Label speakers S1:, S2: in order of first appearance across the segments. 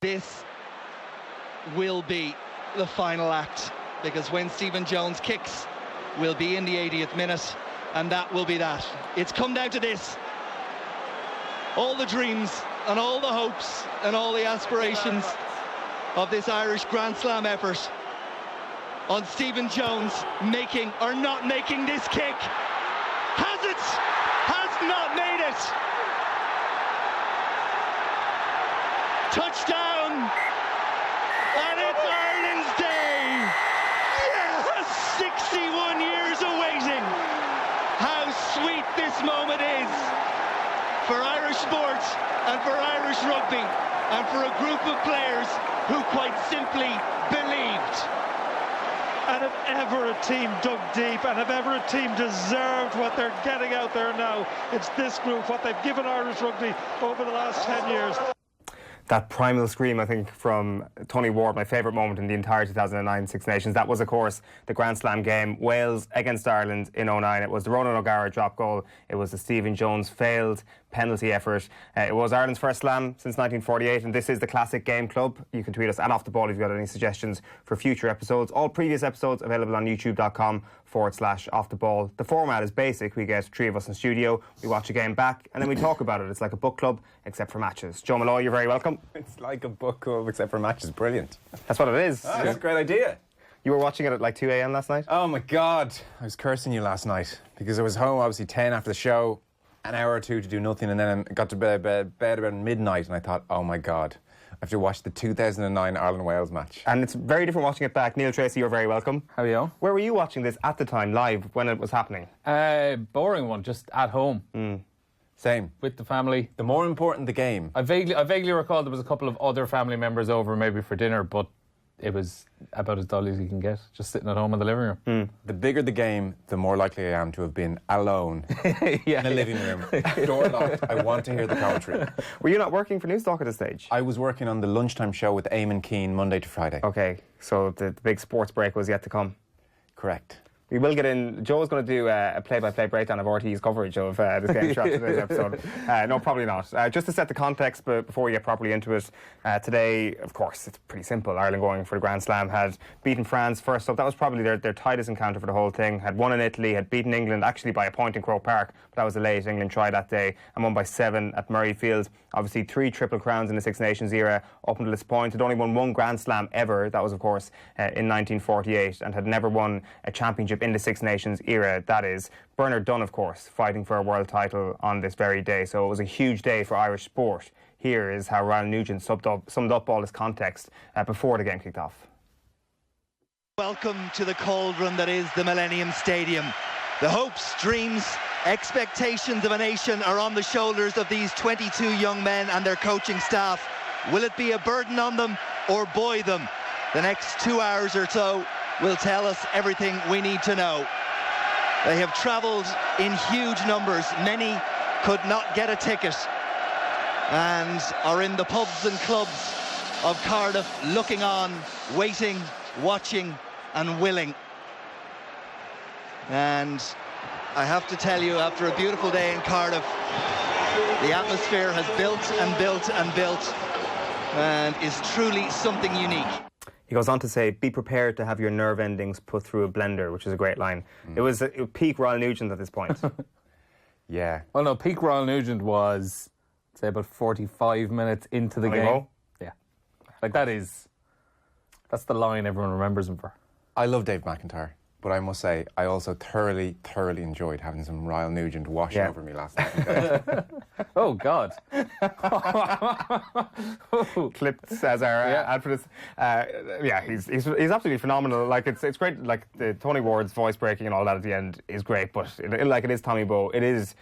S1: This will be the final act, because when Stephen Jones kicks, we'll be in the 80th minute, and that will be that. It's come down to this. All the dreams and all the hopes and all the aspirations of this Irish Grand Slam effort on Stephen Jones making or not making this kick. Has it? Has not made it. Touchdown, and it's Ireland's day. Yes, 61 years of waiting. How sweet this moment is for Irish sport and for Irish rugby and for a group of players who quite simply believed.
S2: And if ever a team dug deep, and if ever a team deserved what they're getting out there now, it's this group, what they've given Irish rugby over the last 10 years.
S3: That primal scream, I think, from Tony Ward, my favourite moment in the entire 2009 Six Nations. That was, of course, the Grand Slam game, Wales against Ireland in 2009. It was the Ronan O'Gara drop goal. It was the Stephen Jones failed penalty effort. It was Ireland's first slam since 1948, and this is the Classic Game Club. You can tweet us at Off the Ball if you've got any suggestions for future episodes. All previous episodes available on youtube.com/Off the Ball. The format is basic. We get three of us in studio, we watch a game back, and then we talk about it. It's like a book club, except for matches. Joe Molloy, you're very welcome.
S4: It's like a book club, except for matches. Brilliant.
S3: That's what it is.
S4: Oh, that's a great idea.
S3: You were watching it at like 2 a.m. last night?
S4: Oh my God, I was cursing you last night because I was home obviously 10 after the show, an hour or two to do nothing, and then I got to bed about midnight, and I thought, oh my God, I have to watch the 2009 Ireland-Wales match.
S3: And it's very different watching it back. Neil Tracey, you're very welcome.
S5: How are you?
S3: Where were you watching this at the time, live, when it was happening?
S5: Boring one, just at home.
S4: Same.
S5: With the family.
S4: The more important the game.
S5: I vaguely recall there was a couple of other family members over maybe for dinner, but it was about as dull as you can get, just sitting at home in the living room.
S4: The bigger the game, the more likely I am to have been alone in a living room, door locked. I want to hear the commentary.
S3: Were you not working for Newstalk at this stage?
S4: I was working on the lunchtime show with Eamon Keane Monday to Friday.
S3: Okay, so the big sports break was yet to come.
S4: Correct.
S3: We will get in. Joe's going to do a play-by-play breakdown of RT's coverage of this game throughout today's episode. No, probably not. Just to set the context, but before we get properly into it, today, of course, it's pretty simple. Ireland going for the Grand Slam had beaten France first up. That was probably their tightest encounter for the whole thing. Had won in Italy, had beaten England, actually by a point in Croke Park, but that was a late England try that day, and won by 7 at Murrayfield. Obviously, 3 Triple Crowns in the Six Nations era up until this point. Had only won 1 Grand Slam ever. That was, of course, in 1948, and had never won a championship in the Six Nations era. That is Bernard Dunn, of course, fighting for a world title on this very day. So it was a huge day for Irish sport. Here is how Ryan Nugent summed up all this context before the game kicked off.
S1: Welcome to the cauldron that is the Millennium Stadium. The hopes, dreams, expectations of a nation are on the shoulders of these 22 young men and their coaching staff. Will it be a burden on them or buoy them? The next 2 hours or so will tell us everything we need to know. They have travelled in huge numbers. Many could not get a ticket and are in the pubs and clubs of Cardiff looking on, waiting, watching and willing. And I have to tell you, after a beautiful day in Cardiff, the atmosphere has built and built and built and is truly something unique.
S3: He goes on to say, be prepared to have your nerve endings put through a blender, which is a great line. It was peak Royal Nugent at this point.
S4: Yeah.
S5: Well, no, peak Royal Nugent was, say, about 45 minutes into the game. Yeah. Like, that's the line everyone remembers him for.
S4: I love Dave McIntyre, but I must say, I also thoroughly enjoyed having some Royal Nugent washing over me last night.
S5: Oh, God.
S3: Clipped as our ad for this. He's absolutely phenomenal. Like, it's great. Like, the Tony Ward's voice breaking and all that at the end is great, but it is Tommy Bowe. It is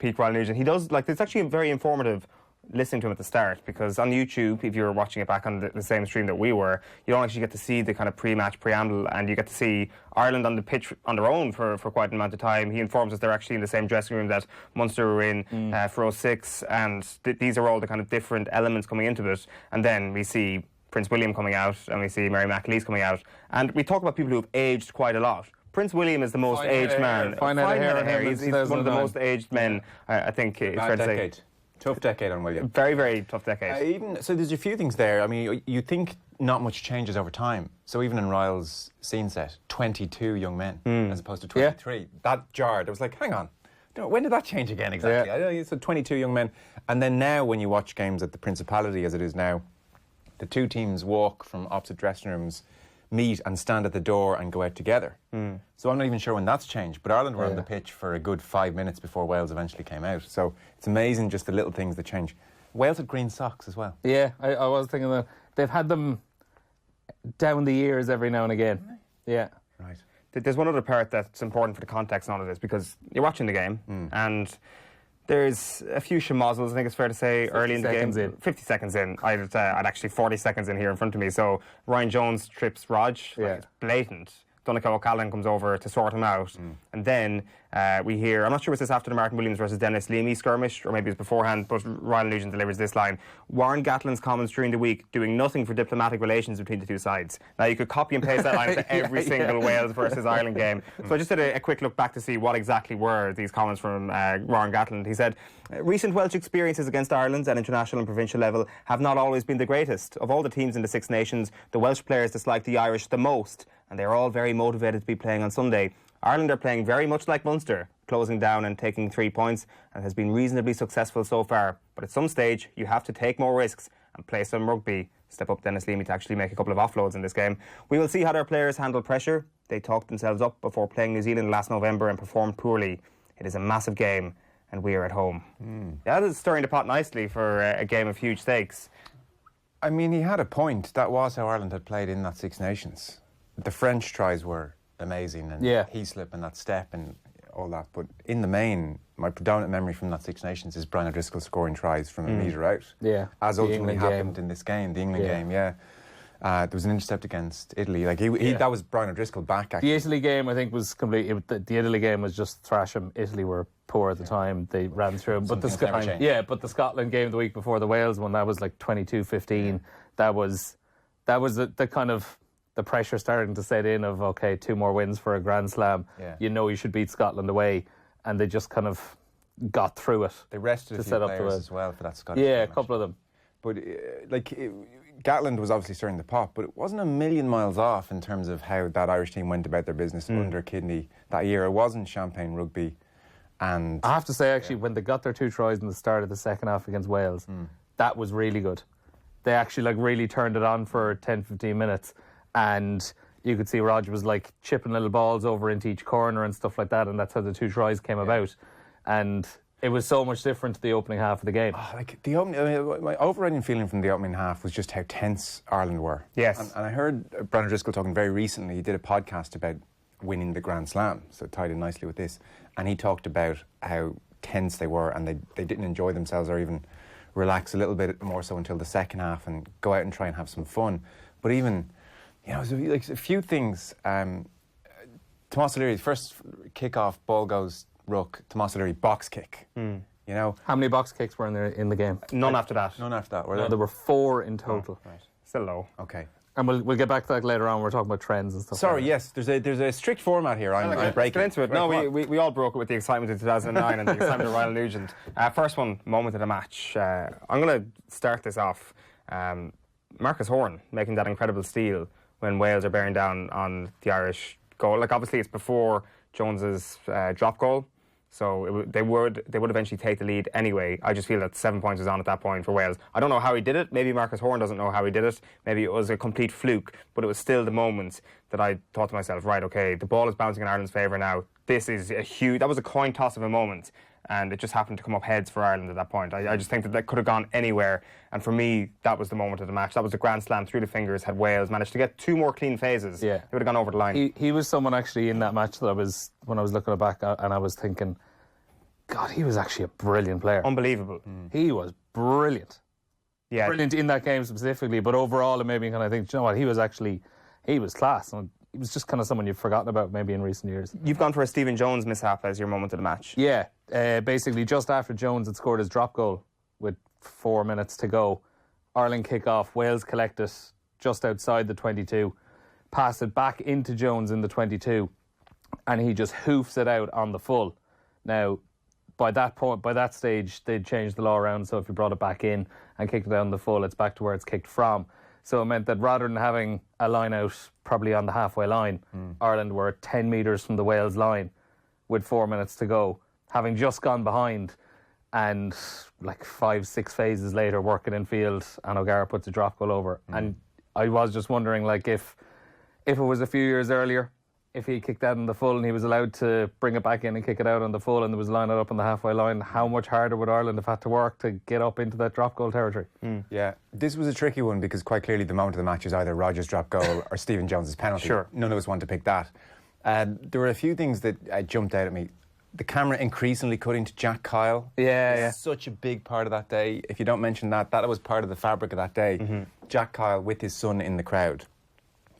S3: peak Royal Nugent. He does, like, it's actually very informative listening to him at the start, because on YouTube, if you're watching it back on the same stream that we were, you don't actually get to see the kind of pre-match preamble, and you get to see Ireland on the pitch on their own for quite an amount of time. He informs us they're actually in the same dressing room that Munster were in for 06, and these are all the kind of different elements coming into it. And then we see Prince William coming out, and we see Mary McAleese coming out, and we talk about people who have aged quite a lot. Prince William is the most aged man.
S5: Fine head of hair.
S3: He's one of the most aged men, I think it's fair to say.
S4: Tough decade on William.
S3: Very, very tough decade.
S4: So there's a few things there. I mean, you think not much changes over time. So even in Ryle's scene set, 22 young men as opposed to 23. Yeah. That jarred. I was like, hang on. When did that change again exactly? Yeah. I said 22 young men. And then now when you watch games at the Principality as it is now, the two teams walk from opposite dressing rooms, meet and stand at the door and go out together. So I'm not even sure when that's changed, but Ireland were on the pitch for a good 5 minutes before Wales eventually came out. So it's amazing just the little things that change. Wales had green socks as well.
S5: Yeah, I was thinking that they've had them down the years every now and again. Yeah.
S3: Right. There's one other part that's important for the context and all of this, because you're watching the game and there's a few schmozzles, I think it's fair to say, early in the game. 50 seconds in. I'd actually 40 seconds in here in front of me. So Ryan Jones trips Rog. It's blatant. Donncha O'Callaghan comes over to sort him out. And then we hear, I'm not sure was this after the Martin Williams versus Dennis Leamy skirmish, or maybe it was beforehand, but Ryan Nugent delivers this line. Warren Gatland's comments during the week doing nothing for diplomatic relations between the two sides. Now, you could copy and paste that line to every single Wales versus Ireland game. So I just did a quick look back to see what exactly were these comments from Warren Gatland. He said, recent Welsh experiences against Ireland at international and provincial level have not always been the greatest. Of all the teams in the Six Nations, the Welsh players dislike the Irish the most, and they're all very motivated to be playing on Sunday. Ireland are playing very much like Munster, closing down and taking 3 points, and has been reasonably successful so far. But at some stage, you have to take more risks and play some rugby. Step up Dennis Leamy to actually make a couple of offloads in this game. We will see how their players handle pressure. They talked themselves up before playing New Zealand last November and performed poorly. It is a massive game, and we are at home. That is stirring the pot nicely for a game of huge stakes.
S4: I mean, he had a point. That was how Ireland had played in that Six Nations. The French tries were amazing, and Heaslip and that step and all that. But in the main, my predominant memory from that Six Nations is Brian O'Driscoll scoring tries from a metre out.
S5: Yeah,
S4: as ultimately happened in this game, the England game. Yeah, there was an intercept against Italy. Like he that was Brian O'Driscoll back. Actually.
S5: The Italy game, I think, was complete. The Italy game was just thrash them. Italy were poor at the time. They ran through them. But the Scotland game the week before the Wales one, that was like 22-15. That was the kind of the pressure starting to set in of, okay, 2 more wins for a Grand Slam. Yeah. You know you should beat Scotland away, and they just kind of got through it.
S4: They rested a few players as well for that Scottish
S5: game, a couple of them.
S4: But Gatland was obviously stirring the pot, but it wasn't a million miles off in terms of how that Irish team went about their business under Kidney that year. It wasn't champagne rugby. And
S5: I have to say, actually, when they got their 2 tries in the start of the second half against Wales, that was really good. They actually really turned it on for 10-15 minutes. And you could see Roger was chipping little balls over into each corner and stuff like that, and that's how the 2 tries came about. And it was so much different to the opening half of the game.
S4: My overriding feeling from the opening half was just how tense Ireland were.
S3: Yes.
S4: And I heard Brian O'Driscoll talking very recently. He did a podcast about winning the Grand Slam, so it tied in nicely with this. And he talked about how tense they were, and they didn't enjoy themselves or even relax a little bit more so until the second half and go out and try and have some fun. But even... a few things. Tomás O'Leary, first kick-off, ball goes ruck. Tomás O'Leary, box kick. How
S5: many box kicks were in the game?
S3: None after that.
S4: None after that, were
S5: there?
S4: there?
S5: There were 4 in total.
S3: Right. Still low.
S4: Okay.
S5: And we'll get back to that later on. We're talking about trends and stuff.
S4: Sorry, yes. There's a strict format here. I'm breaking
S3: into it. No, we all broke it with the excitement of 2009 and the excitement of Ryan Nugent. First one, moment of the match. I'm going to start this off. Marcus Horan making that incredible steal when Wales are bearing down on the Irish goal. Obviously it's before Jones's drop goal, so they would eventually take the lead anyway. I just feel that 7 points was on at that point for Wales. I don't know how he did it. Maybe Marcus Horan doesn't know how he did it. Maybe it was a complete fluke, but it was still the moment that I thought to myself, right, okay, the ball is bouncing in Ireland's favour now. This is that was a coin toss of a moment, and it just happened to come up heads for Ireland at that point. I just think that could have gone anywhere, and for me, that was the moment of the match. That was a grand slam through the fingers. Had Wales managed to get 2 more clean phases, they would have gone over the line.
S5: He was someone actually in that match that when I was looking back, and I was thinking, God, he was actually a brilliant player.
S3: Unbelievable.
S5: He was brilliant. Yeah. Brilliant in that game specifically, but overall it made me kind of think, you know what, he was class. And he was just kind of someone you've forgotten about maybe in recent years.
S3: You've gone for a Stephen Jones mishap as your moment of the match.
S5: Yeah, basically just after Jones had scored his drop goal with 4 minutes to go, Ireland kick off, Wales collect it just outside the 22, pass it back into Jones in the 22, and he just hoofs it out on the full. Now, by that stage, they'd changed the law around. So if you brought it back in and kicked it down the full, it's back to where it's kicked from. So it meant that rather than having a line out probably on the halfway line, Ireland were 10 metres from the Wales line with 4 minutes to go, having just gone behind, and like 5-6 phases later, working in field, and O'Gara puts a drop goal over. And I was just wondering, like, if it was a few years earlier, if he kicked that in the full and he was allowed to bring it back in and kick it out on the full and there was a line up on the halfway line, how much harder would Ireland have had to work to get up into that drop goal territory?
S4: Yeah, this was a tricky one because quite clearly the moment of the match is either Rodgers' drop goal or Stephen Jones's penalty.
S3: Sure.
S4: None of us want to pick that. There were a few things that jumped out at me. The camera increasingly cutting to Jack Kyle.
S5: Yeah.
S4: Such a big part of that day. If you don't mention that was part of the fabric of that day. Jack Kyle with his son in the crowd.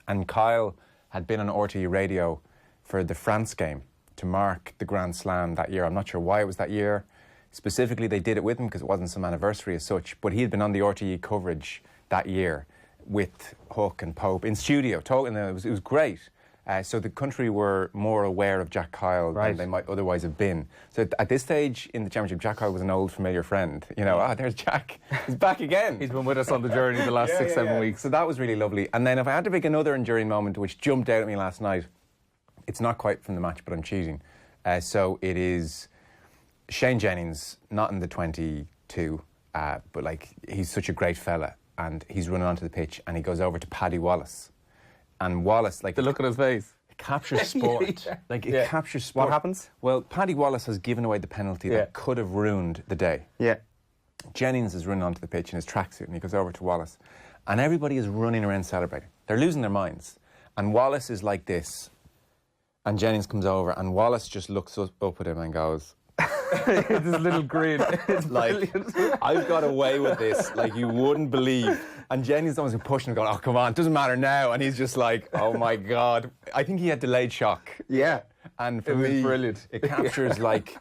S4: And Kyle had been on RTE radio for the France game to mark the Grand Slam that year. I'm not sure why it was that year. Specifically, they did it with him because it wasn't some anniversary as such, but he had been on the RTE coverage that year with Hook and Pope in studio talking. It was great. So the country were more aware of Jack Kyle than they might otherwise have been. So at this stage in the championship, Jack Kyle was an old familiar friend. You know, there's Jack. He's back again.
S5: He's been with us on the journey the last 6-7 weeks.
S4: So that was really lovely. And then if I had to pick another enduring moment which jumped out at me last night, it's not quite from the match, but I'm cheating. So it is Shane Jennings, not in the 22, but like he's such a great fella, and he's running onto the pitch, and he goes over to Paddy Wallace, and Wallace, like
S5: the look on his face,
S4: captures sport. It captures sport.
S3: What happens?
S4: Well, Paddy Wallace has given away the penalty that could have ruined the day.
S3: Yeah.
S4: Jennings is running onto the pitch in his tracksuit, and he goes over to Wallace, and everybody is running around celebrating. They're losing their minds, and Wallace is like this. And Jennings comes over, and Wallace just looks up at him and goes,
S5: this little grin. It's
S4: like, I've got away with this, like you wouldn't believe. And Jennings almost pushing him, going, oh, come on, it doesn't matter now. And he's just like, oh my God. I think he had delayed shock.
S3: Yeah.
S4: And for me,
S5: brilliant.
S4: It captures like,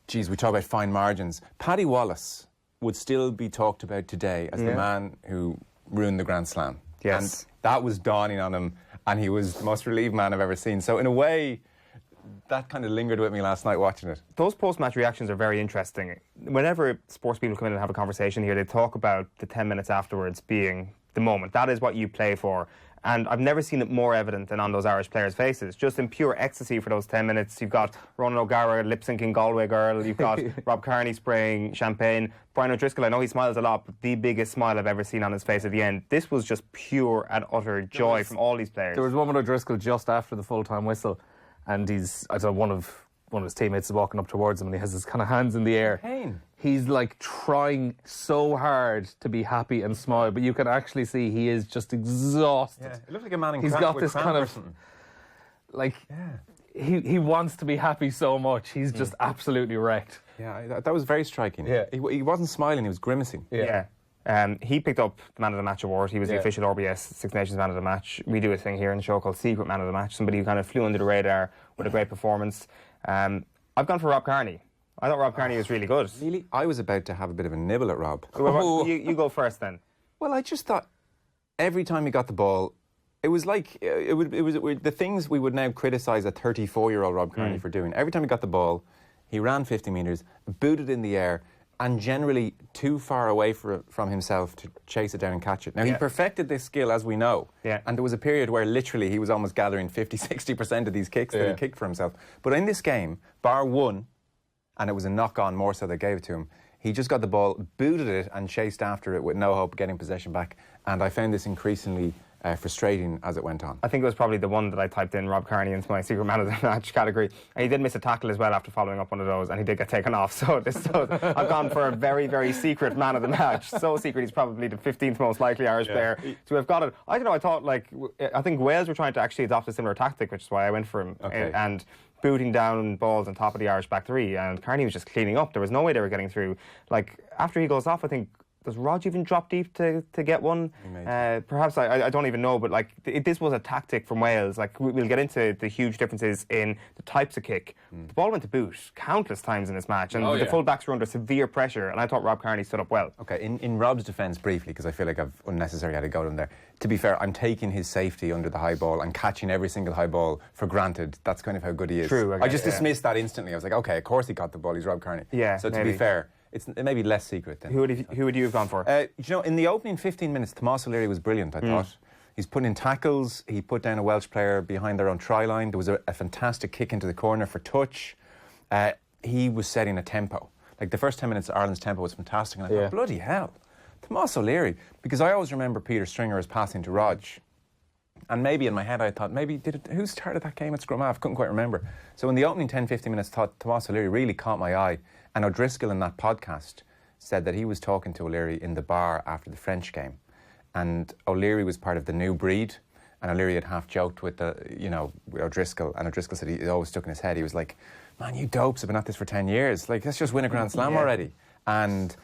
S4: geez, we talk about fine margins. Paddy Wallace would still be talked about today as the man who ruined the Grand Slam.
S3: Yes.
S4: And that was dawning on him, and he was the most relieved man I've ever seen. So in a way, that kind of lingered with me last night watching it.
S3: Those post-match reactions are very interesting. Whenever sports people come in and have a conversation here, they talk about the 10 minutes afterwards being the moment. That is what you play for. And I've never seen it more evident than on those Irish players' faces. Just in pure ecstasy for those 10 minutes. You've got Ronan O'Gara lip-syncing Galway Girl. You've got Rob Kearney spraying champagne. Brian O'Driscoll, I know he smiles a lot, but the biggest smile I've ever seen on his face at the end. This was just pure and utter joy from all these players.
S5: There was one with O'Driscoll just after the full-time whistle, and one of his teammates is walking up towards him, and he has his kind of hands in the air.
S4: Pain.
S5: He's like trying so hard to be happy and smile, but you can actually see he is just exhausted.
S4: Yeah, it looks like a man in
S5: He's got this kind of like he wants to be happy so much. He's just absolutely wrecked.
S4: Yeah, that was very striking.
S5: Yeah.
S4: He wasn't smiling, he was grimacing.
S3: Yeah. He picked up the Man of the Match award. He was the official RBS Six Nations Man of the Match. We do a thing here in the show called Secret Man of the Match, somebody who kind of flew under the radar with a great performance. I've gone for Rob Kearney. I thought Rob Kearney was really good.
S4: Really? I was about to have a bit of a nibble at Rob.
S3: Well, you go first then.
S4: Well, I just thought every time he got the ball, it was like it was the things we would now criticise a 34-year-old Rob Kearney for doing. Every time he got the ball, he ran 50 metres, booted in the air, and generally too far away from himself to chase it down and catch it. Now, he perfected this skill, as we know.
S3: Yeah.
S4: And there was a period where literally he was almost gathering 50-60% of these kicks that he kicked for himself. But in this game, bar one, and it was a knock-on more so they gave it to him, he just got the ball, booted it, and chased after it with no hope of getting possession back. And I found this increasingly frustrating as it went on.
S3: I think it was probably the one that I typed in Rob Kearney into my Secret Man of the Match category. And he did miss a tackle as well after following up one of those, and he did get taken off. So I've gone for a very, very secret Man of the Match. So secret, he's probably the 15th most likely Irish player to have got it. I don't know, I think Wales were trying to actually adopt a similar tactic, which is why I went for him.
S4: Okay.
S3: And booting down balls on top of the Irish back three, and Kearney was just cleaning up. There was no way they were getting through. Like, after he goes off, I think does Rog even drop deep to get one? Perhaps, I don't even know, but like this was a tactic from Wales. Like we'll get into the huge differences in the types of kick. The ball went to boot countless times in this match, and the full-backs were under severe pressure, and I thought Rob Kearney stood up well.
S4: Okay, in Rob's defence, briefly, because I feel like I've unnecessarily had to go to him there. To be fair, I'm taking his safety under the high ball and catching every single high ball for granted. That's kind of how good he is.
S3: True,
S4: I just dismissed that instantly. I was like, okay, of course he got the ball. He's Rob Kearney.
S3: Yeah,
S4: so to be fair, it may be less secret then.
S3: Who would you have gone for?
S4: In the opening 15 minutes, Tomás O'Leary was brilliant, I thought. He's putting in tackles. He put down a Welsh player behind their own try line. There was a fantastic kick into the corner for touch. He was setting a tempo. Like the first 10 minutes of Ireland's tempo was fantastic. And I thought, bloody hell, Tomás O'Leary. Because I always remember Peter Stringer as passing to Rog. And maybe in my head I thought, who started that game at scrum half? Couldn't quite remember. So in the opening 10-15 minutes, I thought Tomás O'Leary really caught my eye. And O'Driscoll in that podcast said that he was talking to O'Leary in the bar after the French game. And O'Leary was part of the new breed. And O'Leary had half joked with with O'Driscoll. And O'Driscoll said he always stuck in his head. He was like, man, you dopes have been at this for 10 years. Like, let's just win a Grand Slam already. And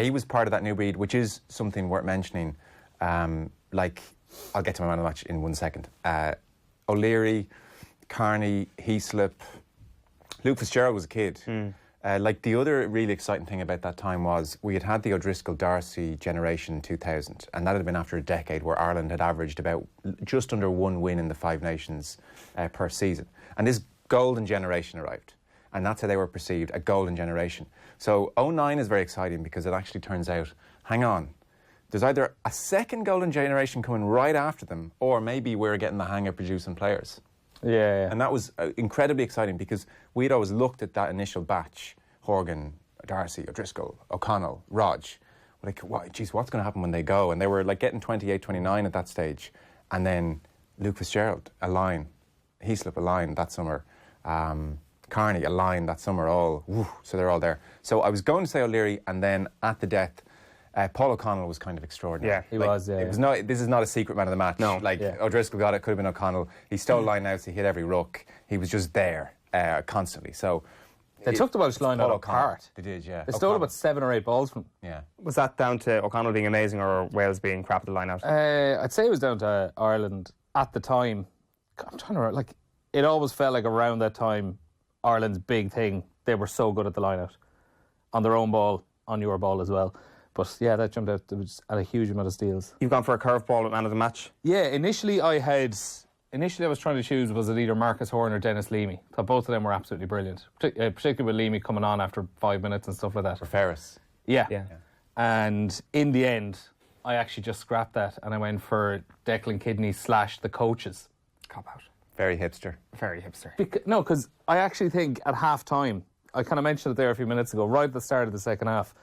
S4: he was part of that new breed, which is something worth mentioning. I'll get to my man of the match in 1 second. O'Leary, Kearney, Heaslip, Luke Fitzgerald was a kid. The other really exciting thing about that time was we had the O'Driscoll-Darcy generation in 2000, and that had been after a decade where Ireland had averaged about just under one win in the Five Nations per season. And this golden generation arrived, and that's how they were perceived, a golden generation. So 09 is very exciting because it actually turns out, hang on, there's either a second golden generation coming right after them, or maybe we're getting the hang of producing players.
S5: Yeah.
S4: And that was incredibly exciting because we'd always looked at that initial batch, Horgan, Darcy, O'Driscoll, O'Connell, Rog, like, what's going to happen when they go? And they were like getting 28, 29 at that stage. And then Luke Fitzgerald, a line, Heaslip, a line that summer, Kearney, a line that summer, so they're all there. So I was going to say O'Leary, and then at the death, Paul O'Connell was kind of extraordinary.
S5: Yeah, he was. Yeah,
S4: this is not a secret man of the match.
S3: No,
S4: O'Driscoll got it. Could have been O'Connell. He stole line outs. He hit every ruck. He was just there constantly. So
S5: they took the Welsh line out apart.
S4: They did, yeah.
S5: They stole about 7 or 8 balls from.
S4: Yeah.
S3: Was that down to O'Connell being amazing or Wales being crap at the line out?
S5: I'd say it was down to Ireland at the time. I'm trying to remember. Like, it always felt like around that time, Ireland's big thing. They were so good at the line out, on their own ball, on your ball as well. But yeah, that jumped out. There was at a huge amount of steals.
S3: You've gone for a curveball at man of the match?
S5: Yeah, initially I was trying to choose, was it either Marcus Horn or Dennis Leamy? I thought both of them were absolutely brilliant, particularly with Leamy coming on after 5 minutes and stuff like that.
S4: For Ferris.
S5: Yeah. And in the end, I actually just scrapped that and I went for Declan Kidney / the coaches.
S3: Cop out.
S4: Very hipster.
S3: Very hipster.
S5: Because I actually think at half-time, I kind of mentioned it there a few minutes ago, right at the start of the second half,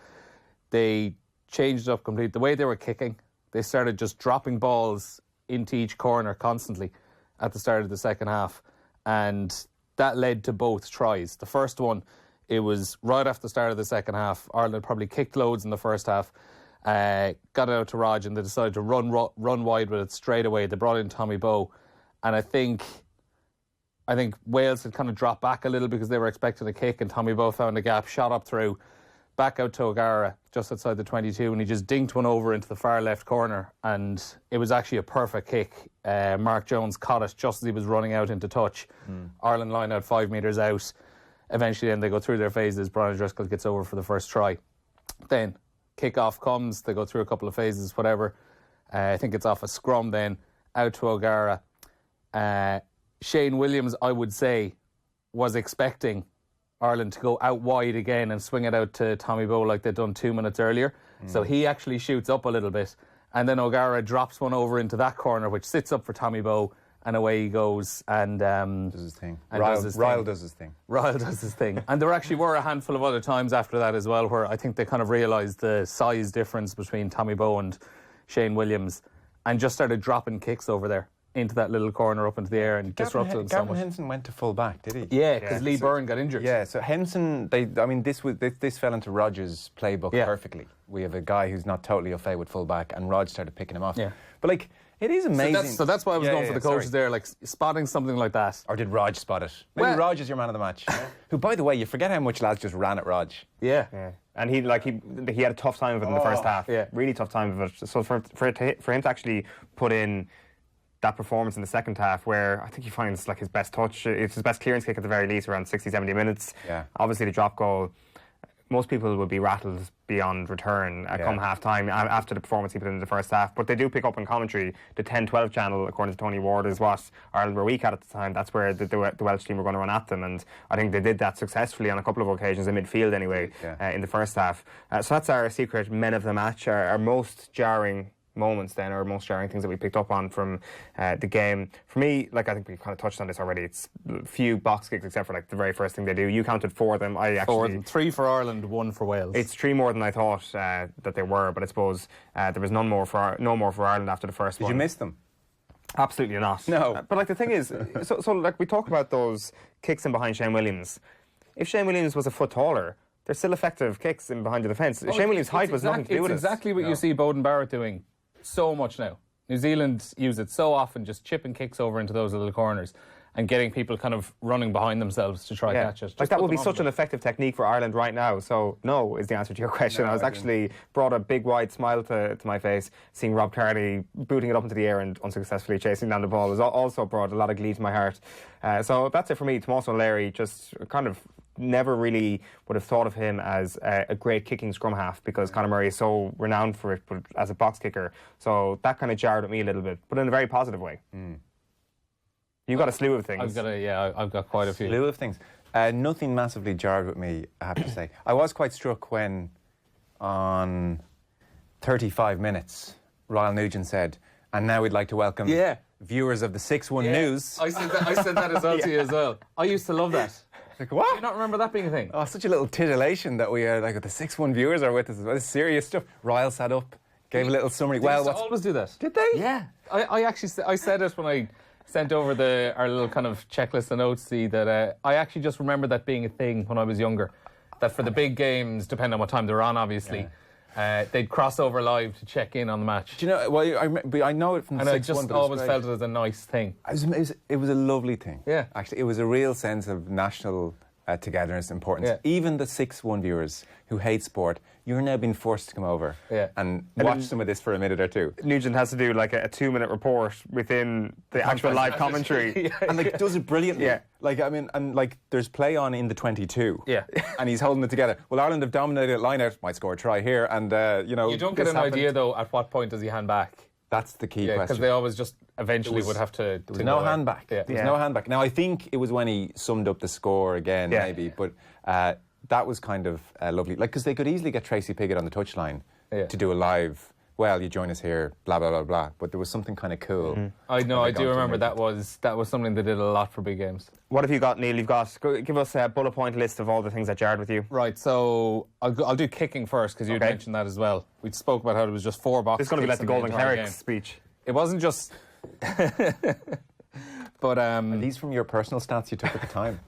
S5: they changed it up completely. The way they were kicking, they started just dropping balls into each corner constantly at the start of the second half. And that led to both tries. The first one, it was right after the start of the second half. Ireland probably kicked loads in the first half, got it out to Rog, and they decided to run wide with it straight away. They brought in Tommy Bowe. And I think Wales had kind of dropped back a little because they were expecting a kick, and Tommy Bowe found a gap, shot up through, back out to O'Gara, just outside the 22, and he just dinked one over into the far left corner, and it was actually a perfect kick. Mark Jones caught it just as he was running out into touch. Ireland line out 5 metres out. Eventually then they go through their phases. Brian O'Driscoll gets over for the first try. Then kick-off comes, they go through a couple of phases, whatever. I think it's off a scrum then, out to O'Gara. Shane Williams, I would say, was expecting Ireland to go out wide again and swing it out to Tommy Bowe like they'd done 2 minutes earlier. So he actually shoots up a little bit. And then O'Gara drops one over into that corner, which sits up for Tommy Bowe, and away he goes. And
S4: does his thing. Ryle does his thing.
S5: Ryle does his thing. And there actually were a handful of other times after that as well where I think they kind of realised the size difference between Tommy Bowe and Shane Williams and just started dropping kicks over there into that little corner up into the air and disrupted them so much.
S4: Gavin Henson went to full back, did he?
S5: Yeah, because Lee Byrne got injured.
S4: Yeah, so Henson, this fell into Rodgers' playbook perfectly. We have a guy who's not totally au fait with full back, and Rog started picking him off.
S5: Yeah.
S4: But like, it is amazing.
S5: So that's why I was going for the coaches there, like spotting something like that.
S4: Or did Rog spot it? Maybe Rog is your man of the match. Who, by the way, you forget how much lads just ran at Rog.
S5: Yeah.
S3: And he had a tough time of it in the first half.
S5: Yeah.
S3: Really tough time of it. So for him to actually put in that performance in the second half, where I think he finds like his best touch, it's his best clearance kick at the very least, around 60, 70 minutes.
S4: Yeah.
S3: Obviously the drop goal, most people would be rattled beyond return come half-time after the performance he put in the first half. But they do pick up in commentary. The 10-12 channel, according to Tony Ward, is what Ireland were weak at the time. That's where the Welsh team were going to run at them. And I think they did that successfully on a couple of occasions in midfield anyway, in the first half. So that's our secret men of the match, our most jarring moments then, or most jarring things that we picked up on from the game. For me, like I think we kind of touched on this already, it's few box kicks except for like the very first thing they do. You counted 4 of them. I actually
S5: 3 for Ireland, 1 for Wales.
S3: It's 3 more than I thought that they were, but I suppose there was no more for Ireland after the first one.
S4: Did you miss them?
S3: Absolutely not.
S4: No.
S3: But like the thing is, so like we talk about those kicks in behind Shane Williams. If Shane Williams was a foot taller, they're still effective kicks in behind the defence. Shane Williams' height was nothing to do with it.
S5: It's exactly what you see Bowden Barrett doing so much now. New Zealand use it so often, just chipping kicks over into those little corners and getting people kind of running behind themselves to try catch it.
S3: Like that would be such an effective technique for Ireland right now. So no is the answer to your question. No, I was actually brought a big wide smile to my face seeing Rob Carney booting it up into the air and unsuccessfully chasing down the ball. It also brought a lot of glee to my heart. So that's it for me. Tomas O'Leary, just kind of never really would have thought of him as a great kicking scrum half, because Conor Murray is so renowned for it, but as a box kicker. So that kind of jarred at me a little bit, but in a very positive way. You've got a slew of things.
S5: I've got quite a few.
S4: Slew of things. Nothing massively jarred with me, I have to say. I was quite struck when, on 35 minutes, Ryle Nugent said, and now we'd like to welcome viewers of the 6-1 News.
S5: I said that as well to you as well. I used to love that.
S4: Like, what?
S5: Do you not remember that being a thing?
S4: Oh, such a little titillation that we are, like, the 6-1 viewers are with us. It's serious stuff. Ryle sat up, gave a little summary.
S5: They used to always do that.
S4: Did they?
S5: Yeah. I actually said it when I sent over our little kind of checklist of notes, see that I actually just remember that being a thing when I was younger. That for the big games, depending on what time they're on, obviously, they'd cross over live to check in on the match.
S4: Do you know? Well, I know it from the 6-1.
S5: And I just always felt it as a nice thing.
S4: It was a lovely thing.
S5: Yeah.
S4: Actually, it was a real sense of national togetherness, importance.
S5: Yeah.
S4: Even the 6-1 viewers who hate sport, you're now being forced to come over and watch some of this for a minute or two.
S3: Nugent has to do like a 2-minute report within the actual live commentary.
S4: And like does it brilliantly. Like, I mean, and like there's play on in the 22.
S5: Yeah.
S4: And he's holding it together. Well, Ireland have dominated line out, might score a try here, and you know.
S5: You don't get an idea though at what point does he hand back.
S4: That's the key question.
S5: Because they always just eventually would have to.
S4: There was no hand back. There was no hand back. Now I think it was when he summed up the score again, maybe, but that was kind of lovely. Like, because they could easily get Tracey Piggott on the touchline to do a live. Well, you join us here, blah blah blah blah. But there was something kind of cool.
S5: I know. I do remember that was something they did a lot for big games.
S3: What have you got, Neil? Give us a bullet point list of all the things that jarred with you.
S5: Right. So I'll do kicking first because you mentioned that as well. We spoke about how there was just 4 box.
S3: It's going to be like the Golden Clerics speech.
S5: It wasn't just. But
S4: Are these from your personal stats you took at the time?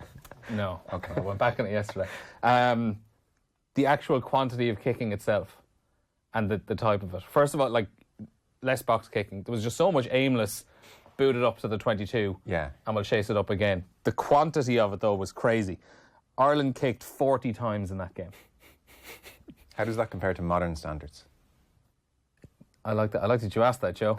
S5: No. Okay. I went back on it yesterday. The actual quantity of kicking itself and the type of it. First of all, like, less box kicking. There was just so much aimless, boot it up to the 22 and we'll chase it up again. The quantity of it, though, was crazy. Ireland kicked 40 times in that game.
S4: How does that compare to modern standards?
S5: I like that you asked that, Joe.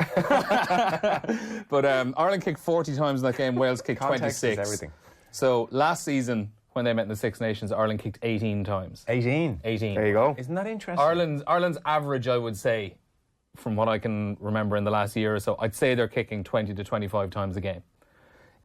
S5: But Ireland kicked 40 times in that game, Wales kicked 26.
S4: Is everything.
S5: So last season, when they met in the Six Nations, Ireland kicked 18 times.
S4: 18?
S5: 18.
S3: There you go.
S4: Isn't that interesting?
S5: Ireland's average, I would say, from what I can remember in the last year or so, I'd say they're kicking 20 to 25 times a game.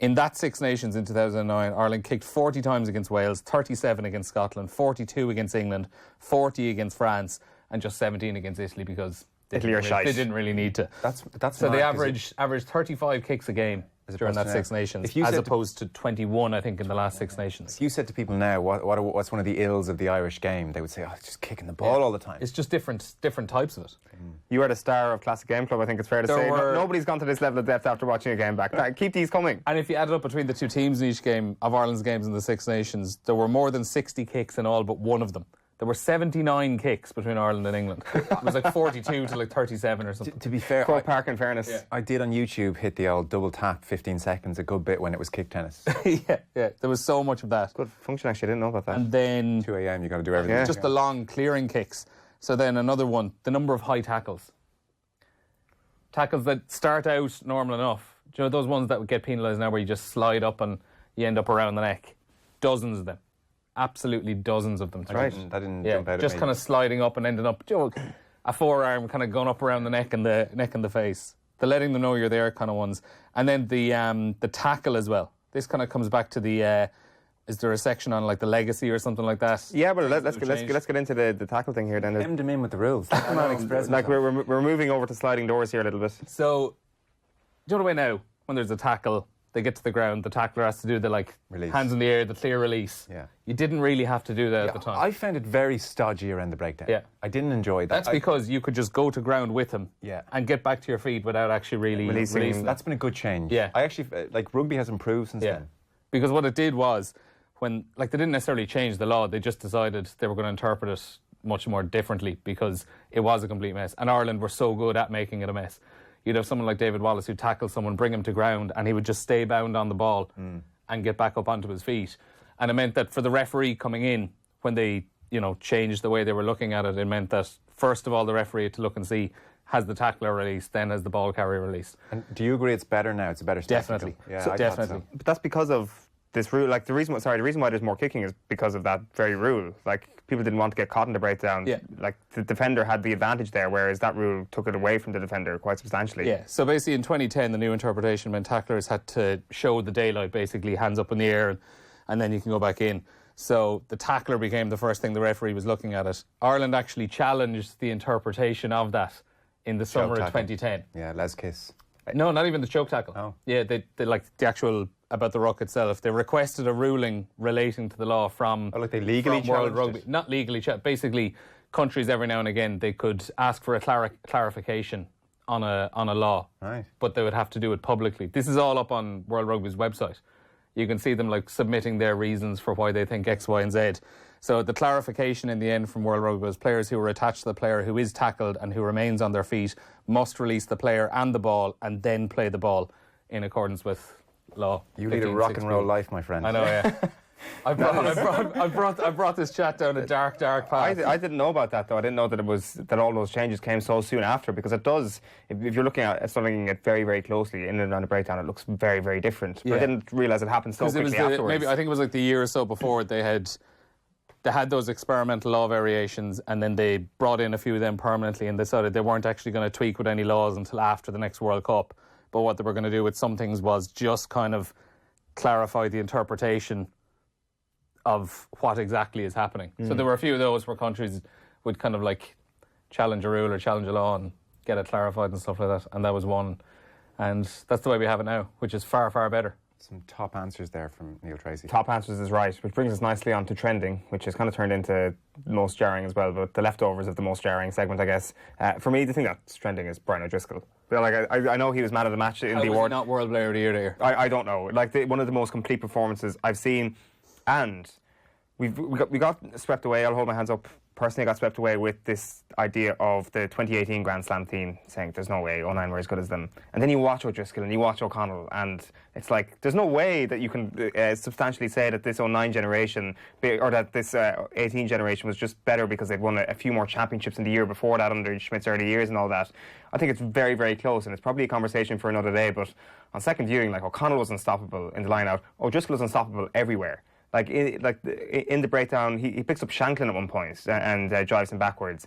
S5: In that Six Nations in 2009, Ireland kicked 40 times against Wales, 37 against Scotland, 42 against England, 40 against France, and just 17 against Italy because they didn't really need to.
S4: That's
S5: so they averaged 35 kicks a game during that Six Nations, as opposed to 21, I think, in the last Six Nations.
S4: If you said to people now, what's one of the ills of the Irish game, they would say, it's just kicking the ball all the time.
S5: It's just different types of it.
S3: You are the star of Classic Game Club, I think it's fair to say. Nobody's gone to this level of depth after watching a game back. Keep these coming.
S5: And if you added up between the two teams in each game of Ireland's games in the Six Nations, there were more than 60 kicks in all but one of them There were 79 kicks between Ireland and England. It was like 42 to like 37 or something.
S4: To be fair,
S3: Croke Park, in fairness.
S4: I did on YouTube hit the old double tap 15 seconds a good bit when it was kick tennis.
S5: yeah. There was so much of that.
S3: Good function, actually. I didn't know about that.
S5: And then
S4: 2 a.m. you got to do everything.
S5: just the long clearing kicks. So then another one, the number of high tackles. Tackles that start out normal enough. Do you know those ones that would get penalised now where you just slide up and you end up around the neck? Dozens of them. Absolutely dozens of them.
S4: I didn't jump out
S5: just
S4: at me.
S5: kind of sliding up and ending up, a forearm kind of going up around the neck and the face. The letting them know you're there kind of ones. And then the tackle as well. This kind of comes back to the, is there a section on like the legacy or something like that?
S3: Yeah, but let's get into the tackle thing here then.
S4: Hemmed him in with the rules. Like
S3: we're moving over to sliding doors here a little bit.
S5: So, do you know the way now, when there's a tackle, they get to the ground, the tackler has to do the
S4: release.
S5: Hands in the air, the clear release.
S4: Yeah.
S5: You didn't really have to do that at the time.
S4: I found it very stodgy around the breakdown.
S5: Yeah.
S4: I didn't enjoy that.
S5: That's because you could just go to ground with him and get back to your feet without actually really releasing them.
S4: That's been a good change.
S5: Yeah.
S4: I actually, rugby has improved since then.
S5: Because what it did was, when they didn't necessarily change the law, they just decided they were going to interpret it much more differently because it was a complete mess. And Ireland were so good at making it a mess. You'd have someone like David Wallace who tackles someone, bring him to ground, and he would just stay bound on the ball and get back up onto his feet. And it meant that for the referee coming in, when they, changed the way they were looking at it, it meant that, first of all, the referee had to look and see, has the tackler released, then has the ball carrier released.
S4: And do you agree it's better now? It's a better spectacle?
S5: Definitely.
S4: Yeah,
S5: definitely.
S4: So.
S3: But that's because of this rule. Like the reason why there's more kicking is because of that very rule. Like people didn't want to get caught in the breakdown.
S5: Yeah.
S3: Like the defender had the advantage there, whereas that rule took it away from the defender quite substantially.
S5: Yeah. So basically, in 2010, the new interpretation meant tacklers had to show the daylight, basically hands up in the air, and then you can go back in. So the tackler became the first thing the referee was looking at it. Ireland actually challenged the interpretation of that in the summer of 2010.
S4: Yeah, Les Kiss.
S5: No, not even the choke tackle.
S4: Oh.
S5: Yeah, they like the actual about the ruck itself. They requested a ruling relating to the law from
S4: they legally
S5: from World
S4: challenged
S5: Rugby.
S4: it?
S5: Not legally. Basically, countries every now and again they could ask for a clarification on a law,
S4: Right.
S5: but they would have to do it publicly. This is all up on World Rugby's website. You can see them submitting their reasons for why they think X, Y, and Z. So the clarification in the end from World Rugby was players who are attached to the player who is tackled and who remains on their feet must release the player and the ball and then play the ball in accordance with law.
S4: You lead a rock and roll life, my friend.
S5: I know, yeah. I brought this chat down a dark path.
S3: I didn't know about that though. I didn't know that all those changes came so soon after, because it does. If you're looking at something very, very closely in and around a breakdown, it looks very, very different. But I didn't realise it happened so quickly afterwards.
S5: Maybe I think it was like the year or so before they had those experimental law variations, and then they brought in a few of them permanently and decided they weren't actually going to tweak with any laws until after the next World Cup. But what they were going to do with some things was just kind of clarify the interpretation of what exactly is happening. So there were a few of those where countries would kind of challenge a rule or challenge a law and get it clarified and stuff like that. And that was one. And that's the way we have it now, which is far, far better.
S4: Some top answers there from Neil Tracey.
S3: Top answers is right, which brings us nicely on to trending, which has kind of turned into most jarring as well, but the leftovers of the most jarring segment, I guess. For me, the thing that's trending is Brian O'Driscoll. But I know he was man of the match in the award.
S5: Not World Player of the Year.
S3: I don't know. One of the most complete performances I've seen, and we got swept away. I'll hold my hands up. Personally, I got swept away with this idea of the 2018 Grand Slam team, saying there's no way 09 were as good as them. And then you watch O'Driscoll and you watch O'Connell, and it's like there's no way that you can substantially say that this 09 generation or that this 18 generation was just better because they'd won a few more championships in the year before that under Schmidt's early years and all that. I think it's very, very close, and it's probably a conversation for another day. But on second viewing, O'Connell was unstoppable in the line-out. O'Driscoll was unstoppable everywhere. In the breakdown, he picks up Shanklin at one point and drives him backwards.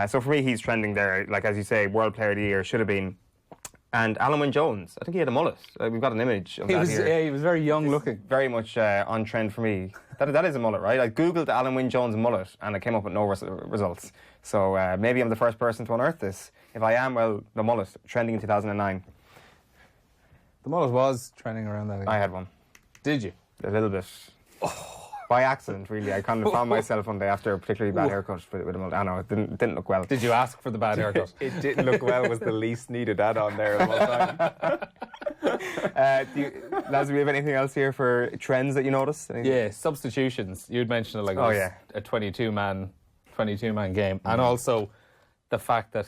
S3: So for me, he's trending there. As you say, World Player of the Year should have been. And Alan Wynne-Jones, I think he had a mullet. We've got an image of that here.
S5: Yeah, he was very young looking.
S3: Very much on trend for me. That is a mullet, right? I googled Alan Wynne-Jones mullet and I came up with no results. So maybe I'm the first person to unearth this. If I am, well, the mullet, trending in 2009.
S5: The mullet was trending around that.
S3: I had one.
S5: Did you?
S3: A little bit. By accident, really. I kind of found myself one day after a particularly bad haircut with a mullet. I know, it didn't look well.
S5: Did you ask for the bad haircut?
S4: It didn't look well was the least needed add-on there of all time.
S3: Lads, do we have anything else here for trends that you notice?
S5: Yeah, substitutions. You'd mentioned it a 22-man 22-man game. And also the fact that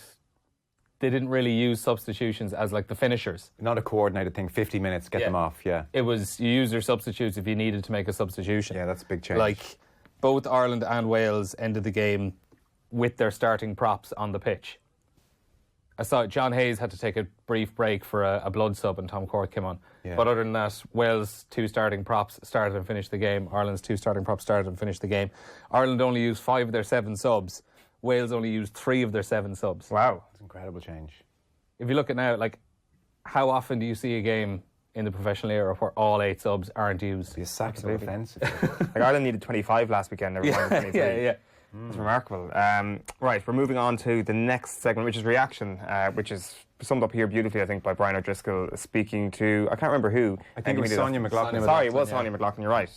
S5: they didn't really use substitutions as like the finishers.
S4: Not a coordinated thing, 50 minutes, get them off,
S5: It was, you use your substitutes if you needed to make a substitution.
S4: Yeah, that's a big change.
S5: Like, both Ireland and Wales ended the game with their starting props on the pitch. I saw John Hayes had to take a brief break for a blood sub and Tom Cork came on.
S4: Yeah.
S5: But other than that, Wales' 2 starting props started and finished the game. Ireland's 2 starting props started and finished the game. Ireland only used 5 of their 7 subs. Wales only used 3 of their 7 subs.
S3: Wow.
S4: That's an incredible change.
S5: If you look at now, like, how often do you see a game in the professional era where all 8 subs aren't used?
S4: Be a sackable offensive.
S3: Like Ireland needed 25 last weekend, never mind 23.
S5: Yeah.
S3: It's remarkable. Right, we're moving on to the next segment, which is reaction, which is summed up here beautifully, I think, by Brian O'Driscoll speaking to, I can't remember who.
S4: I think it was Sonia McLaughlin.
S3: Sorry, it was Sonia McLaughlin, you're right.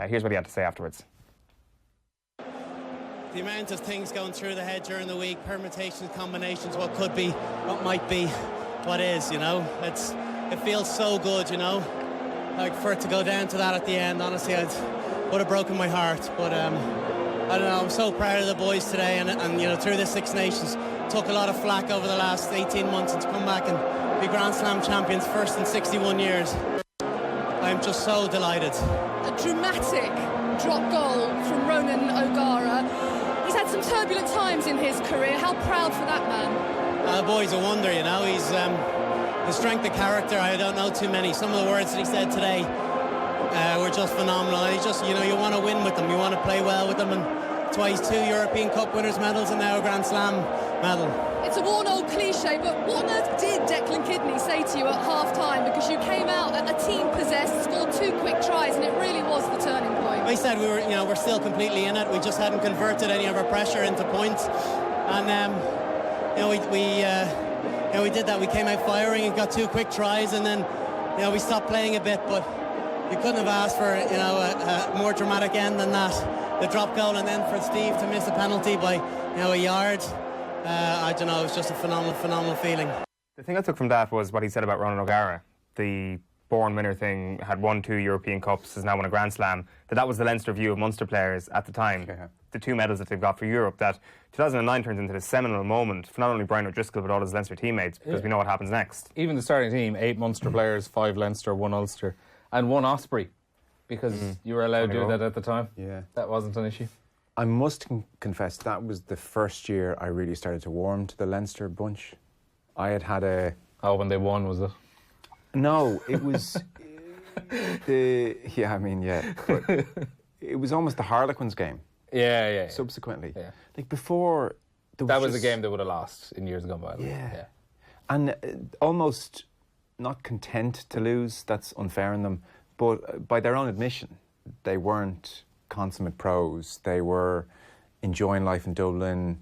S3: Here's what he had to say afterwards.
S6: The amount of things going through the head during the week, permutations, combinations, what could be, what might be, what is, you know. It feels so good, you know. Like, for it to go down to that at the end, honestly, it would have broken my heart. But I don't know, I'm so proud of the boys today, and you know, through the Six Nations, took a lot of flack over the last 18 months, and to come back and be Grand Slam champions, first in 61 years. I'm just so delighted.
S7: A dramatic drop goal from Ronan O'Gara. He's had some turbulent times in his career. How proud for that man?
S6: The boy's a wonder, you know. He's the strength of character, I don't know too many. Some of the words that he said today were just phenomenal. And he just, you know, you want to win with them, you want to play well with them, and that's why he's 2 European Cup winners' medals and now a Grand Slam medal.
S7: It's a worn old cliche, but what on earth did Declan Kidney say to you at half-time? Because you came out a team possessed, scored 2 quick tries, and it really was the turning point.
S6: We said we're still completely in it. We just hadn't converted any of our pressure into points, and we did that. We came out firing and got 2 quick tries, and then we stopped playing a bit. But you couldn't have asked for a more dramatic end than that. The drop goal, and then for Steve to miss a penalty by a yard. I don't know. It was just a phenomenal feeling.
S3: The thing I took from that was what he said about Ronan O'Gara, the born winner thing, had won 2 European Cups, has now won a Grand Slam. That was the Leinster view of Munster players at the time.
S4: Yeah.
S3: The 2 medals that they've got for Europe. That 2009 turns into the seminal moment for not only Brian O'Driscoll but all his Leinster teammates, because we know what happens next.
S5: Even the starting team, 8 Munster players, 5 Leinster, 1 Ulster, and 1 Osprey, because you were allowed to do that at the time.
S4: Yeah.
S5: That wasn't an issue.
S4: I must confess, that was the first year I really started to warm to the Leinster bunch. I had a...
S5: Oh, when they won, was it?
S4: No, it was... Yeah, I mean, yeah. But it was almost the Harlequins game.
S5: Yeah.
S4: Subsequently.
S5: Yeah.
S4: Like, before...
S5: That was a game they would have lost in years gone by.
S4: Yeah. And almost not content to lose, that's unfair in them, but by their own admission, they weren't consummate pros. They were enjoying life in Dublin,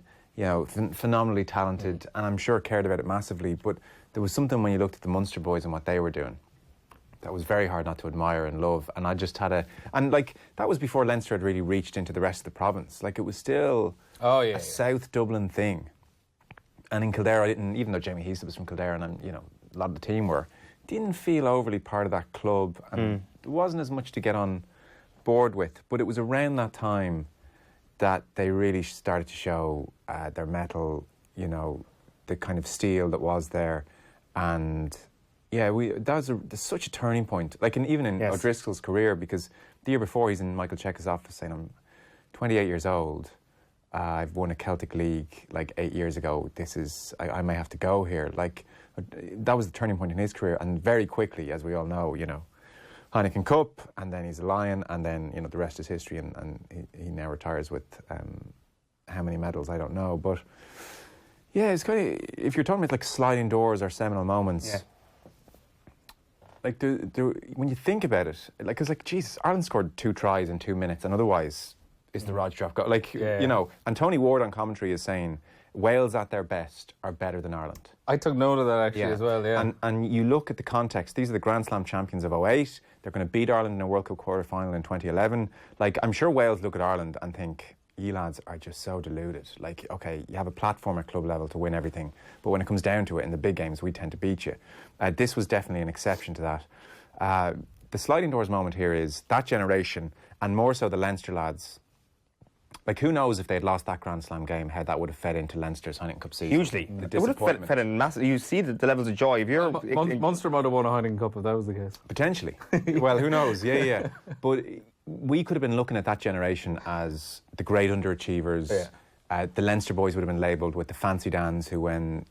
S4: phenomenally talented, and I'm sure cared about it massively. But there was something when you looked at the Munster boys and what they were doing that was very hard not to admire and love. And I just had that was before Leinster had really reached into the rest of the province. Like, it was still a South Dublin thing. And in Kildare, I didn't, even though Jamie Heaslip was from Kildare, and a lot of the team were, didn't feel overly part of that club, and there wasn't as much to get on board with. But it was around that time that they really started to show their mettle, the kind of steel that was there. And that was such a turning point. Like, even in O'Driscoll's career, because the year before he's in Michael Cheika's office saying, I'm 28 years old, I've won a Celtic League like 8 years ago, I may have to go here. Like, that was the turning point in his career, and very quickly, as we all know, Heineken Cup, and then he's a Lion, and then, the rest is history, and he now retires with how many medals, I don't know. But, yeah, it's kind of, if you're talking about, like, sliding doors or seminal moments, like, when you think about it, like, it's like, Jesus, Ireland scored 2 tries in 2 minutes, and otherwise is the Rog drop goal. Like, and Tony Ward on commentary is saying, Wales at their best are better than Ireland.
S5: I took note of that actually as well,
S4: And you look at the context, these are the Grand Slam champions of 2008, they're going to beat Ireland in a World Cup quarter-final in 2011. Like, I'm sure Wales look at Ireland and think, you lads are just so deluded. Like, okay, you have a platform at club level to win everything, but when it comes down to it in the big games, we tend to beat you. This was definitely an exception to that. The sliding doors moment here is that generation, and more so the Leinster lads, Like, who knows if they had lost that Grand Slam game, how that would have fed into Leinster's Heineken Cup season.
S3: Hugely. It would have fed in massive. You see the levels of joy. If you're
S5: Munster might have won a Heineken Cup if that was the case.
S4: Potentially. Well, who knows? Yeah. But we could have been looking at that generation as the great underachievers. Yeah. The Leinster boys would have been labelled with the fancy dans who, when,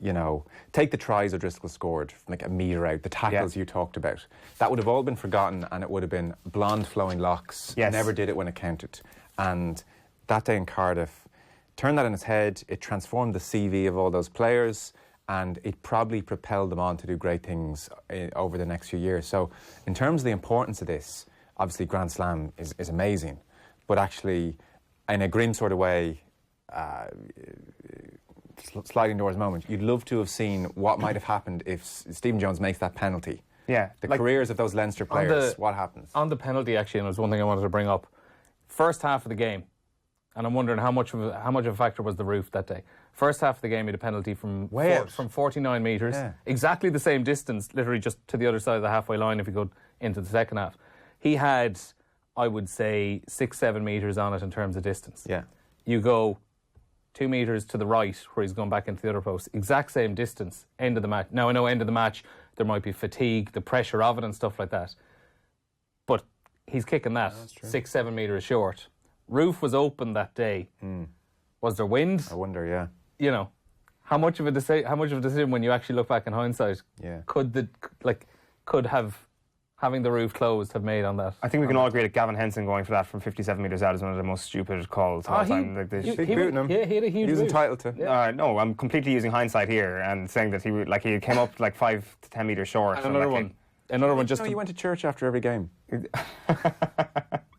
S4: take the tries O'Driscoll scored from like a metre out, the tackles you talked about. That would have all been forgotten, and it would have been blonde flowing locks.
S3: Yes.
S4: Never did it when it counted. And that day in Cardiff turned that on its head. It transformed the CV of all those players, and it probably propelled them on to do great things over the next few years. So in terms of the importance of this, obviously Grand Slam is amazing, but actually in a grim sort of way, sliding doors moment, you'd love to have seen what might have happened if Stephen Jones makes that penalty.
S3: Yeah.
S4: The careers of those Leinster players, what happens?
S5: On the penalty, actually, and it was one thing I wanted to bring up. First half of the game, and I'm wondering how much of a factor was the roof that day. First half of the game, he had a penalty from 49 metres, exactly the same distance, literally just to the other side of the halfway line if you go into the second half. He had, I would say, 6-7 metres on it in terms of distance.
S4: Yeah.
S5: You go 2 metres to the right where he's going back into the other post, exact same distance, end of the match. Now, I know end of the match, there might be fatigue, the pressure of it and stuff like that. But he's kicking that 6-7 metres short. Roof was open that day. Was there wind?
S4: I wonder, yeah.
S5: How much of a decision when you actually look back in hindsight?
S4: Yeah.
S5: Could having the roof closed have made on that?
S3: I think we can all agree that Gavin Henson going for that from 57 metres out is one of the most stupid calls of all time.
S5: He had a huge
S4: He was
S5: roof.
S4: entitled to.
S5: Yeah.
S3: No, I'm completely using hindsight here and saying that he came up like 5 to 10 metres short.
S5: And another one just...
S4: you went to church after every game.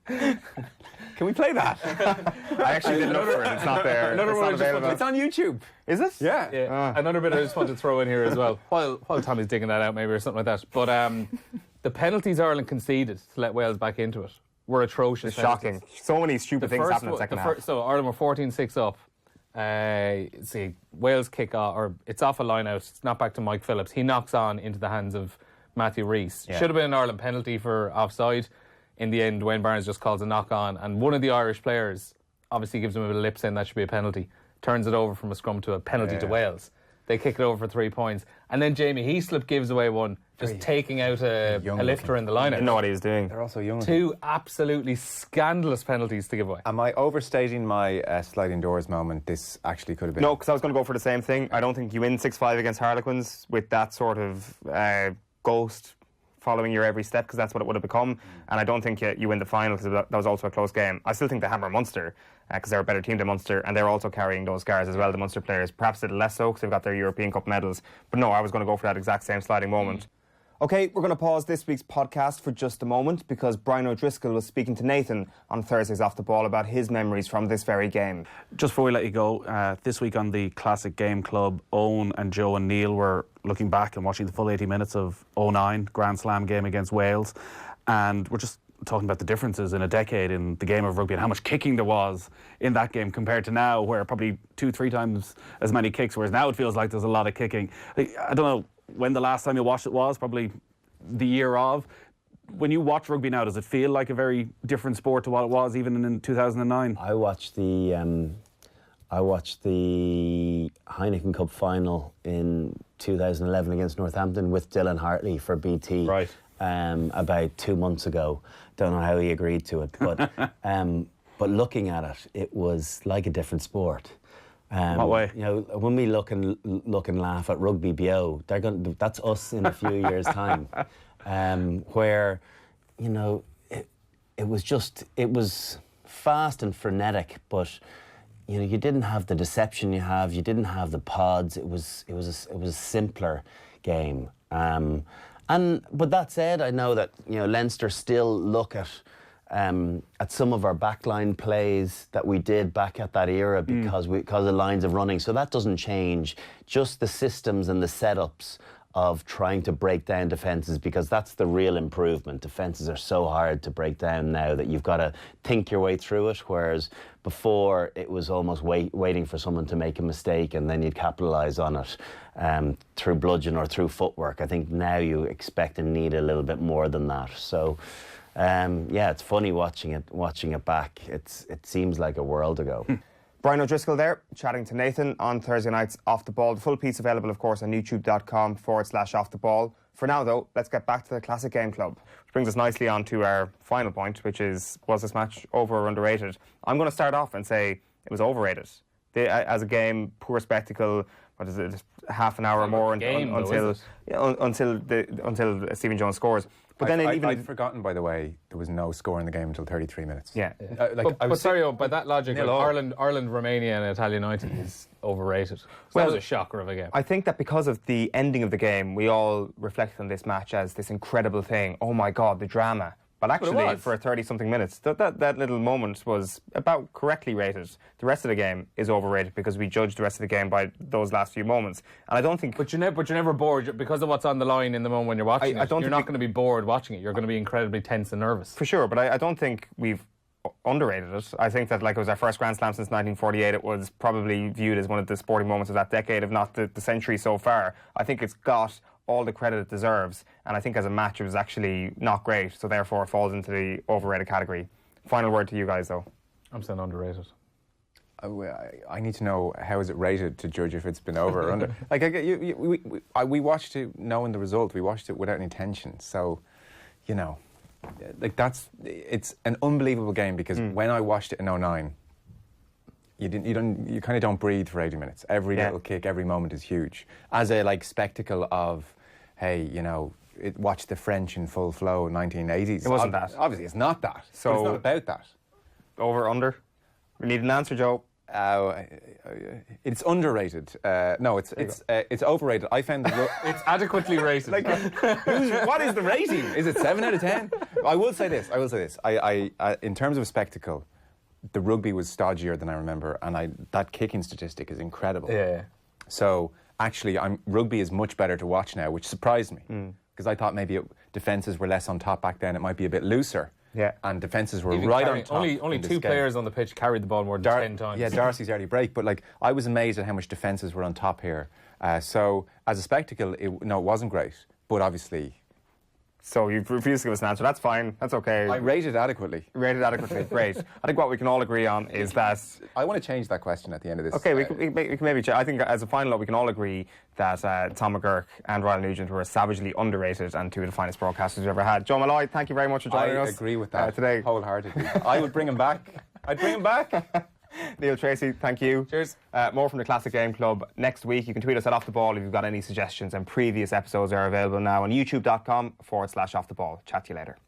S4: Can we play that?
S3: I actually didn't look for it. It's not there.
S4: It's on YouTube.
S3: Is it?
S4: Yeah.
S5: Another bit I just want to throw in here as well, while Tommy's digging that out maybe or something like that. But the penalties Ireland conceded to let Wales back into it were atrocious.
S3: It's shocking. So many stupid things happened in the second half.
S5: So Ireland were 14-6 up. Wales kick off, or it's off a line out. It's not back to Mike Phillips. He knocks on into the hands of Matthew Rees. Yeah. Should have been an Ireland penalty for offside. In the end, Wayne Barnes just calls a knock on, and one of the Irish players obviously gives him a bit of lip saying that should be a penalty. Turns it over from a scrum to a penalty to Wales. They kick it over for 3 points. And then Jamie Heaslip gives away one, just taking out a lifter in the line.
S3: Didn't know what he was doing.
S4: They're also young.
S5: 2 absolutely scandalous penalties to give away.
S4: Am I overstating my sliding doors moment? This actually could have been...
S3: No, because I was going to go for the same thing. I don't think you win 6-5 against Harlequins with that sort of ghost following your every step, because that's what it would have become. And I don't think you win the final, because that was also a close game. I still think they hammer Munster, because they're a better team than Munster, and they're also carrying those scars as well, the Munster players. Perhaps a little less so, because they've got their European Cup medals. But no, I was going to go for that exact same sliding moment. OK, we're going to pause this week's podcast for just a moment, because Brian O'Driscoll was speaking to Nathan on Thursday's Off the Ball about his memories from this very game.
S8: Just before we let you go, this week on the Classic Game Club, Owen and Joe and Neil were looking back and watching the full 80 minutes of 2009 Grand Slam game against Wales, and we're just talking about the differences in a decade in the game of rugby and how much kicking there was in that game compared to now, where probably 2-3 times as many kicks, whereas now it feels like there's a lot of kicking. I don't know when the last time you watched it was, probably the year of. When you watch rugby now, does it feel like a very different sport to what it was even in 2009?
S9: I watched the Heineken Cup final in 2011 against Northampton with Dylan Hartley for BT.
S8: Right.
S9: About 2 months ago. Don't know how he agreed to it, but looking at it, it was like a different sport.
S8: What way?
S9: You know, when we look and laugh at Rugby BO, that's us in a few years' time. Where, you know, it was fast and frenetic, but you know, you didn't have the deception you have. You didn't have the pods. It was a simpler game. But that said, I know that, you know, Leinster still look at some of our backline plays that we did back at that era because of lines of running. So that doesn't change. Just the systems and the setups of trying to break down defences, because that's the real improvement. Defences are so hard to break down now that you've got to think your way through it, whereas before it was almost waiting for someone to make a mistake and then you'd capitalise on it through bludgeon or through footwork. I think now you expect and need a little bit more than that. So yeah, it's funny watching it back. It seems like a world ago.
S3: Brian O'Driscoll there, chatting to Nathan on Thursday nights Off the Ball. The full piece available, of course, on youtube.com/Off the Ball. For now, though, let's get back to the Classic Game Club, which brings us nicely on to our final point, which is, was this match over or underrated? I'm going to start off and say it was overrated. As a game, poor spectacle. What is it? Half an hour or more until Stephen Jones scores. But then
S4: I'd forgotten, by the way, there was no score in the game until 33 minutes.
S3: Yeah.
S5: But sorry, by that logic, like Ireland, Romania and Italia 90 is overrated. So that was a shocker of a game.
S3: I think that because of the ending of the game, we all reflect on this match as this incredible thing. Oh my God, the drama. But actually, for 30-something minutes, that little moment was about correctly rated. The rest of the game is overrated because we judged the rest of the game by those last few moments. And I don't think...
S5: But you're never bored because of what's on the line in the moment when you're watching it. You're not going to be bored watching it. You're going to be incredibly tense and nervous.
S3: For sure, but I don't think we've underrated it. I think that, like, it was our first Grand Slam since 1948. It was probably viewed as one of the sporting moments of that decade, if not the century so far. I think it's got all the credit it deserves, and I think as a match it was actually not great, so therefore it falls into the overrated category. Final word to you guys, though.
S5: I'm saying underrated.
S4: I need to know, how is it rated to judge if it's been over or under? Like, we watched it knowing the result. We watched it without any tension. So, you know, like it's an unbelievable game because when I watched it in 2009, you kind of don't breathe for 80 minutes. Every little kick, every moment is huge. As a spectacle of, hey, you know, watch the French in full flow 1980s.
S3: It wasn't that.
S4: Obviously, it's not that. So it's not about that.
S3: Over, under? We need an answer, Joe.
S4: It's underrated. No, it's overrated. I found
S5: it's adequately rated.
S4: Like, what is the rating? Is it 7 out of 10? I will say this. I in terms of spectacle, the rugby was stodgier than I remember, and that kicking statistic is incredible.
S5: Yeah.
S4: So actually, rugby is much better to watch now, which surprised me because I thought maybe defences were less on top back then. It might be a bit looser.
S3: Yeah.
S4: And defences were
S5: Even
S4: on top.
S5: Only two players on the pitch carried the ball more than 10 times.
S4: Yeah, Darcy's early break. But I was amazed at how much defences were on top here. So as a spectacle, it wasn't great. But obviously...
S3: So you refuse to give us an answer. That's fine. That's okay.
S4: I rated adequately.
S3: Rated adequately. Great. I think what we can all agree on is that...
S4: I want to change that question at the end of this.
S3: Okay, we can maybe change. I think as a final note, we can all agree that Tom McGurk and Ryan Nugent were savagely underrated and two of the finest broadcasters we've ever had. Joe Molloy, thank you very much for joining us.
S4: I agree with that
S3: today.
S4: Wholeheartedly. I would bring him back. I'd bring him back.
S3: Neil Tracey, thank you.
S5: Cheers.
S3: More from the Classic Game Club next week. You can tweet us at Off the Ball if you've got any suggestions, and previous episodes are available now on youtube.com/Off the Ball. Chat to you later.